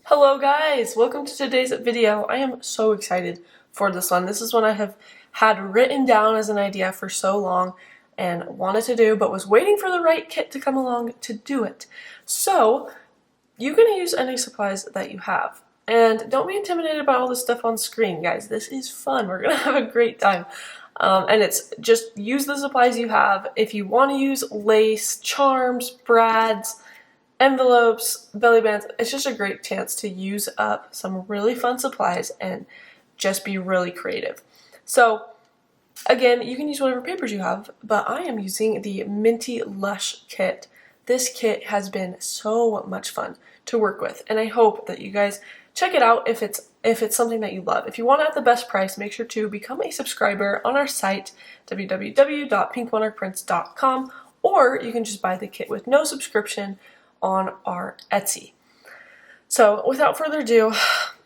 Hello guys, welcome to today's video. I am so excited for this one. This is one I have had written down as an idea for so long and wanted to do, but was waiting for the right kit to come along to do it. So you can use any supplies that you have. And don't be intimidated by all this stuff on screen, guys. This is fun. We're gonna have a great time. And it's just use the supplies you have. If you want to use lace, charms, brads, envelopes, belly bands, it's just a great chance to use up some really fun supplies and just be really creative. So again, you can use whatever papers you have, but I am using the Minty Lush kit. This kit has been so much fun to work with, and I hope that you guys check it out if it's something that you love. If you want it at the best price, make sure to become a subscriber on our site, www.pinkmonarchprints.com, or you can just buy the kit with no subscription on our Etsy. So without further ado,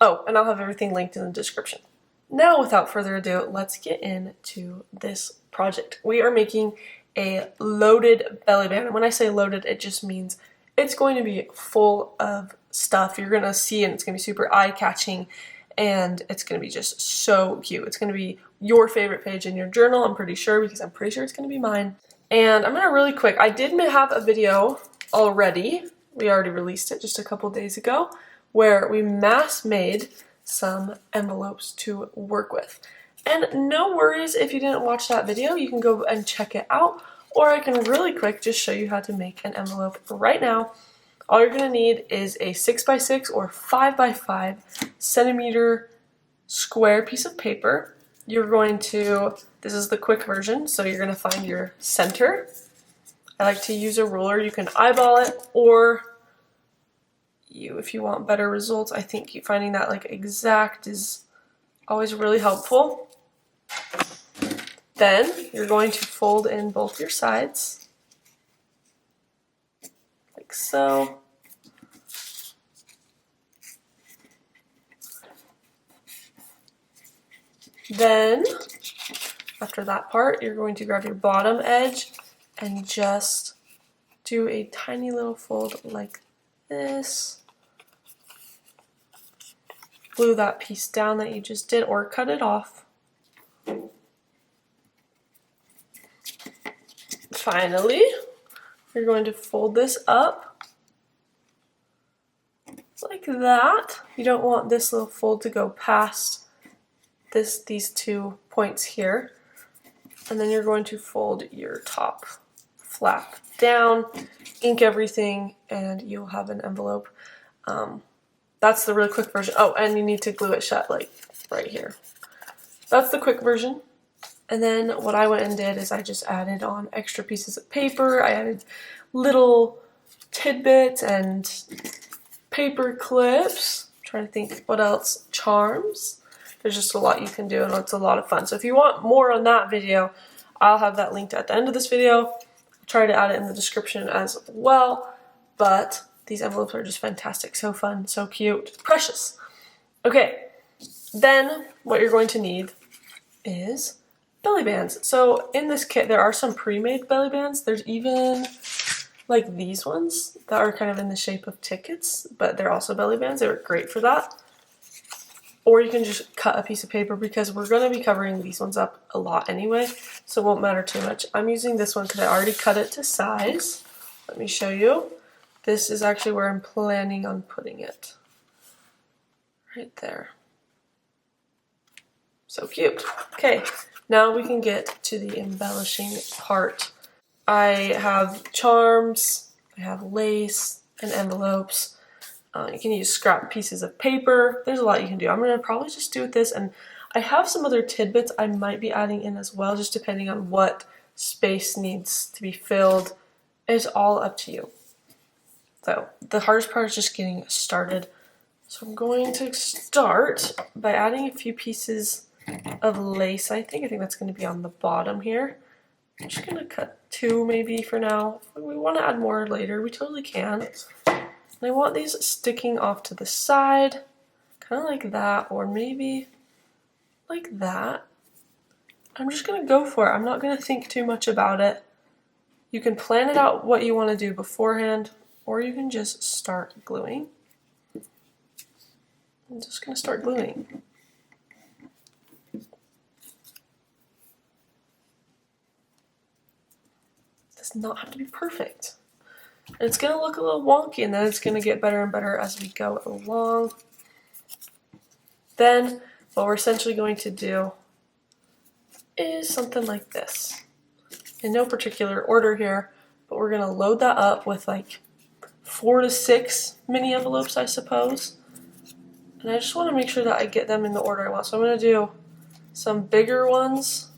oh, and I'll have everything linked in the description. Now without further ado, let's get into this project. We are making a loaded belly band. And when I say loaded, it just means it's going to be full of stuff you're going to see, and it's going to be super eye-catching, and it's going to be just so cute. It's going to be your favorite page in your journal, I'm pretty sure, because I'm pretty sure it's going to be mine. And I'm going to really quick, I did have a video already, we already released it just a couple days ago, where we mass made some envelopes to work with. And no worries if you didn't watch that video, you can go and check it out, or I can really quick just show you how to make an envelope right now. All you're going to need is a 6x6 or 5x5 centimeter square piece of paper. You're going to, this is the quick version, so you're going to find your center. I like to use a ruler. You can eyeball it, or if you want better results, I think finding that like exact is always really helpful. Then you're going to fold in both your sides, like so. Then, after that part, you're going to grab your bottom edge and just do a tiny little fold like this. Glue that piece down that you just did, or cut it off. Finally, you're going to fold this up like that. You don't want this little fold to go past these 2 points here. And then you're going to fold your top flap down, ink everything, and you'll have an envelope. That's the really quick version. Oh, and you need to glue it shut, like right here. That's the quick version. And then what I went and did is I just added on extra pieces of paper. I added little tidbits and paper clips. I'm trying to think what else. Charms. There's just a lot you can do, and it's a lot of fun. So if you want more on that video, I'll have that linked at the end of this video. I'll try to add it in the description as well. But these envelopes are just fantastic. So fun, so cute, precious. Okay, then what you're going to need is belly bands. So in this kit, there are some pre-made belly bands. There's even like these ones that are kind of in the shape of tickets, but they're also belly bands. They work great for that. Or you can just cut a piece of paper, because we're going to be covering these ones up a lot anyway, so it won't matter too much. I'm using this one because I already cut it to size. Let me show you. This is actually where I'm planning on putting it. Right there. So cute. Okay, now we can get to the embellishing part. I have charms, I have lace, and envelopes. You can use scrap pieces of paper. There's a lot you can do. I'm going to probably just do with this, and I have some other tidbits I might be adding in as well, just depending on what space needs to be filled. It's all up to you. So the hardest part is just getting started. So I'm going to start by adding a few pieces of lace. I think that's going to be on the bottom here. I'm just going to cut 2 maybe for now. If we want to add more later, we totally can. And I want these sticking off to the side, kind of like that, or maybe like that. I'm just going to go for it. I'm not going to think too much about it. You can plan it out what you want to do beforehand, or you can just start gluing. I'm just going to start gluing. Does not have to be perfect. And it's going to look a little wonky, and then it's going to get better and better as we go along. Then what we're essentially going to do is something like this. In no particular order here, but we're going to load that up with like 4 to 6 mini envelopes, I suppose. And I just want to make sure that I get them in the order I want. So I'm going to do some bigger ones.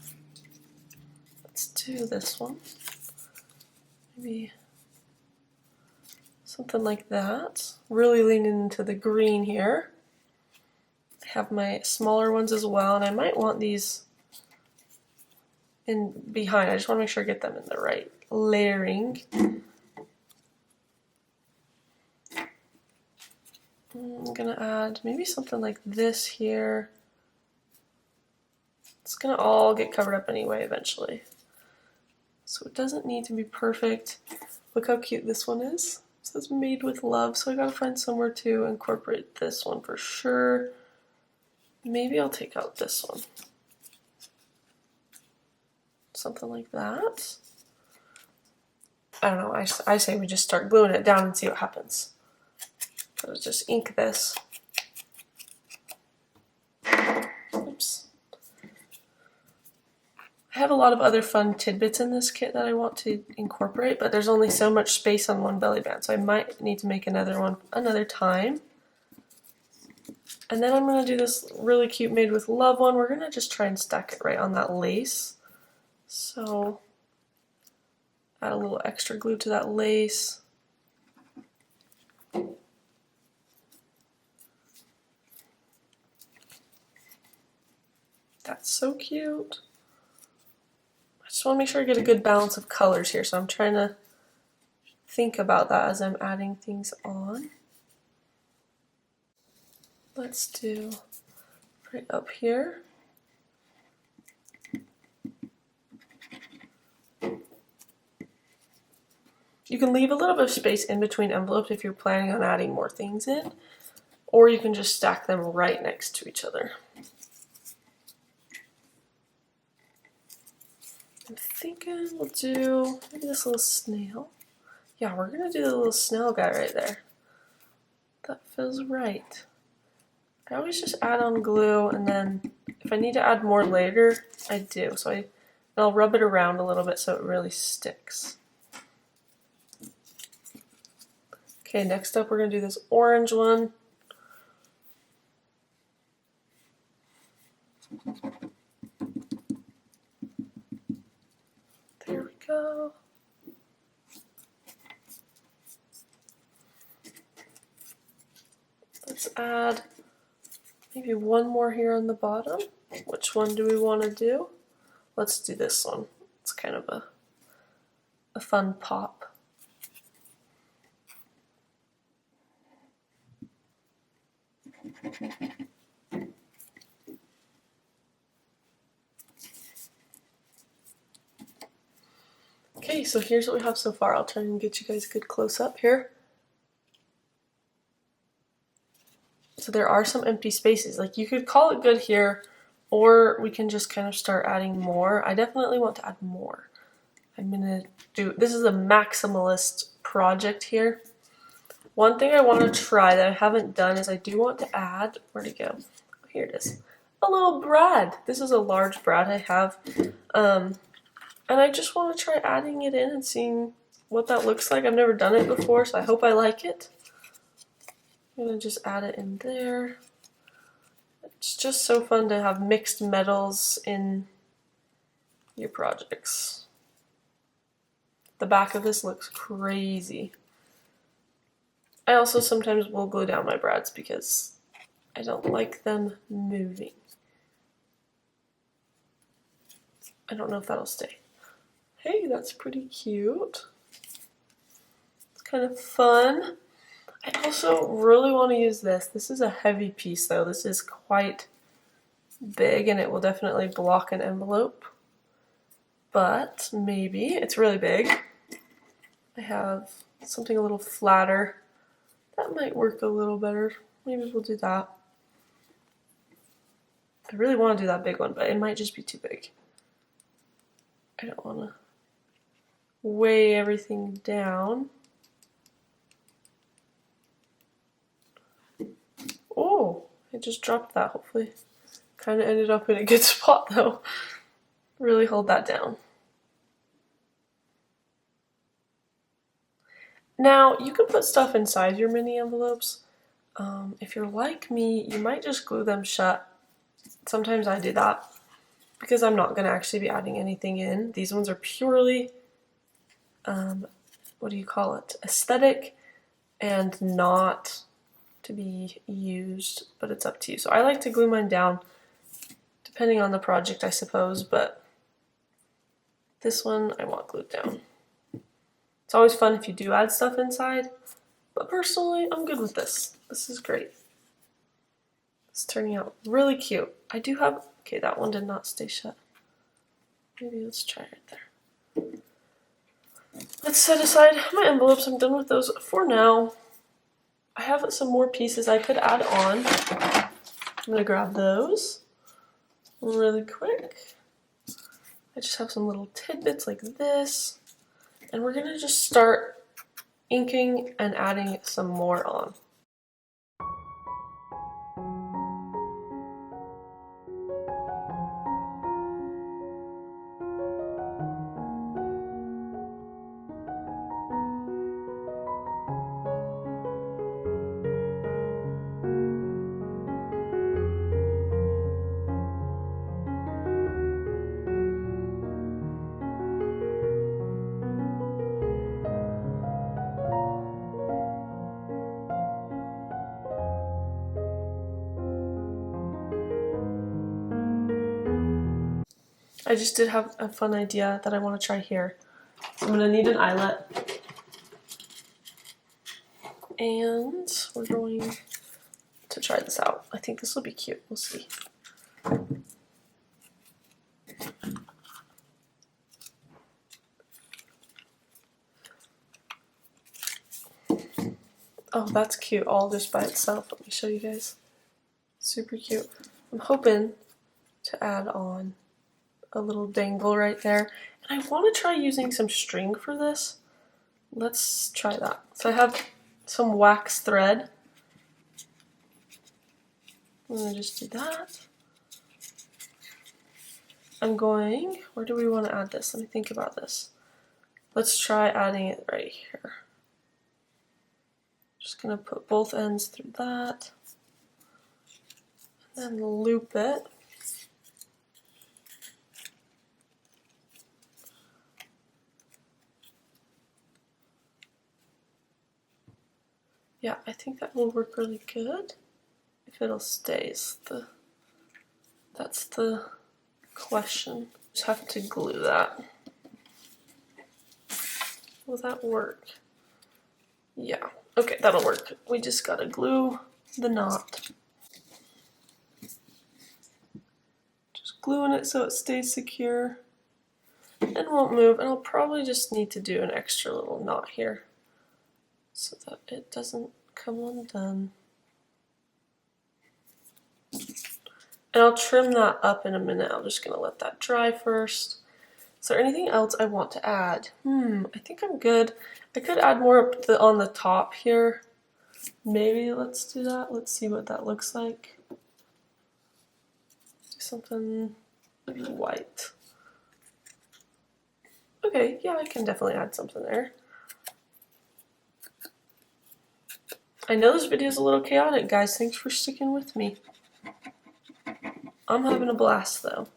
Let's do this one. Maybe something like that. Really leaning into the green here. I have my smaller ones as well, and I might want these in behind. I just want to make sure I get them in the right layering. I'm gonna add maybe something like this here. It's gonna all get covered up anyway eventually. So it doesn't need to be perfect. Look how cute this one is. It says made with love, so I gotta find somewhere to incorporate this one for sure. Maybe I'll take out this one. Something like that. I don't know, I say we just start gluing it down and see what happens. So let's just ink this. Oops. I have a lot of other fun tidbits in this kit that I want to incorporate, but there's only so much space on one belly band, so I might need to make another one another time. And then I'm going to do this really cute made with love one. We're going to just try and stack it right on that lace. So add a little extra glue to that lace. That's so cute. I just want to make sure I get a good balance of colors here, so I'm trying to think about that as I'm adding things on. Let's do right up here. You can leave a little bit of space in between envelopes if you're planning on adding more things in, or you can just stack them right next to each other. I'm thinking we'll do maybe this little snail. Yeah, we're gonna do the little snail guy right there. That feels right. I always just add on glue, and then if I need to add more later, I do. So I'll rub it around a little bit so it really sticks. Okay, next up we're gonna do this orange one. There we go. Let's add maybe one more here on the bottom. Which one do we want to do? Let's do this one. It's kind of a fun pop. Okay, so here's what we have so far. I'll try and get you guys a good close-up here. So there are some empty spaces. Like, you could call it good here, or we can just kind of start adding more. I definitely want to add more. I'm gonna do, this is a Maximalist project here. One thing I want to try that I haven't done is I do want to add, where'd it go? Oh, here it is. A little brad. This is a large brad I have. And I just want to try adding it in and seeing what that looks like. I've never done it before, so I hope I like it. I'm going to just add it in there. It's just so fun to have mixed metals in your projects. The back of this looks crazy. I also sometimes will glue down my brads because I don't like them moving. I don't know if that'll stay. Hey, that's pretty cute. It's kind of fun. I also really want to use this. This is a heavy piece though. This is quite big and it will definitely block an envelope. But maybe, it's really big. I have something a little flatter. That might work a little better. Maybe we'll do that. I really want to do that big one, but it might just be too big. I don't want to weigh everything down. Oh, I just dropped that, hopefully. Kind of ended up in a good spot though. Really hold that down. Now, you can put stuff inside your mini envelopes. If you're like me, you might just glue them shut. Sometimes I do that because I'm not going to actually be adding anything in. These ones are purely, what do you call it, aesthetic and not to be used, but it's up to you. So I like to glue mine down depending on the project, I suppose, but this one I want glued down. It's always fun if you do add stuff inside, but personally, I'm good with this. This is great. It's turning out really cute. I do have, okay, that one did not stay shut. Maybe let's try right there. Let's set aside my envelopes. I'm done with those for now. I have some more pieces I could add on. I'm gonna grab those really quick. I just have some little tidbits like this. And we're gonna just start inking and adding some more on. I just did have a fun idea that I want to try here. I'm going to need an eyelet. And we're going to try this out. I think this will be cute. We'll see. Oh, that's cute all just by itself. Let me show you guys. Super cute. I'm hoping to add on a little dangle right there. And I want to try using some string for this. Let's try that. So I have some wax thread. I'm going to just do that. I'm going, where do we want to add this? Let me think about this. Let's try adding it right here. Just going to put both ends through that. And then loop it. Yeah, I think that will work really good. If it'll stay is that's the question. Just have to glue that. Will that work? Yeah, okay, that'll work. We just gotta glue the knot. Just gluing it so it stays secure and won't move. And I'll probably just need to do an extra little knot here so that it doesn't come undone. And I'll trim that up in a minute. I'm just gonna let that dry first. Is there anything else I want to add? I think I'm good. I could add more up on the top here. Maybe let's do that. Let's see what that looks like. Do something maybe white. Okay, yeah, I can definitely add something there. I know this video is a little chaotic, guys. Thanks for sticking with me. I'm having a blast, though.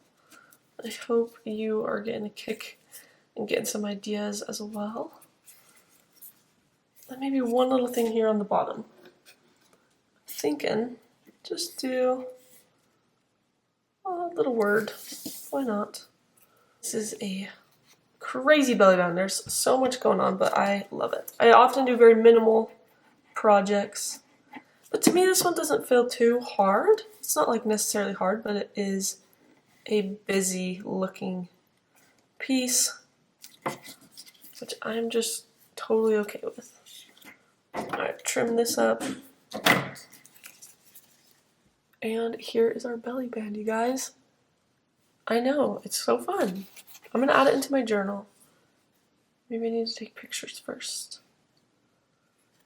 I hope you are getting a kick and getting some ideas as well. And maybe one little thing here on the bottom. Thinking, just do a little word. Why not? This is a crazy belly band. There's so much going on, but I love it. I often do very minimal projects, but to me this one doesn't feel too hard. It's not like necessarily hard, but it is a busy looking piece, which I'm just totally okay with. Alright, trim this up. And here is our belly band, you guys. I know, it's so fun. I'm gonna add it into my journal. Maybe I need to take pictures first.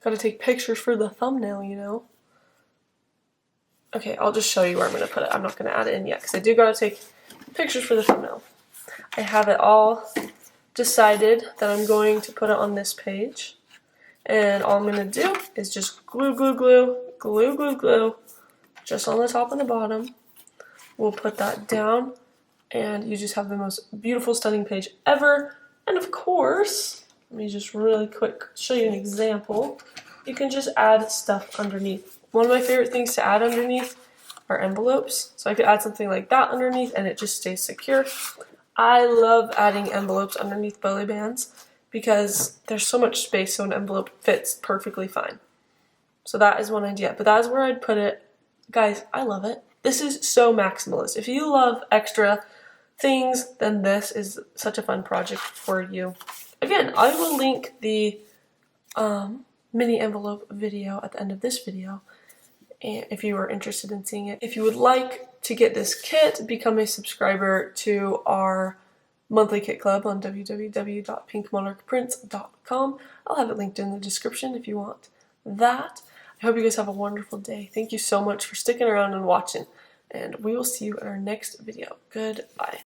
Gotta take pictures for the thumbnail, you know? Okay, I'll just show you where I'm gonna put it. I'm not gonna add it in yet, because I do gotta take pictures for the thumbnail. I have it all decided that I'm going to put it on this page. And all I'm gonna do is just glue, glue, glue, glue, glue, glue, just on the top and the bottom. We'll put that down, and you just have the most beautiful, stunning page ever. And of course, let me just really quick show you an example. You can just add stuff underneath. One of my favorite things to add underneath are envelopes. So I could add something like that underneath and it just stays secure. I love adding envelopes underneath belly bands because there's so much space, so an envelope fits perfectly fine. So that is one idea, but that is where I'd put it. Guys, I love it. This is so maximalist. If you love extra things, then this is such a fun project for you. Again, I will link the mini envelope video at the end of this video if you are interested in seeing it. If you would like to get this kit, become a subscriber to our monthly kit club on www.pinkmonarchprints.com. I'll have it linked in the description if you want that. I hope you guys have a wonderful day. Thank you so much for sticking around and watching, and we will see you in our next video. Goodbye.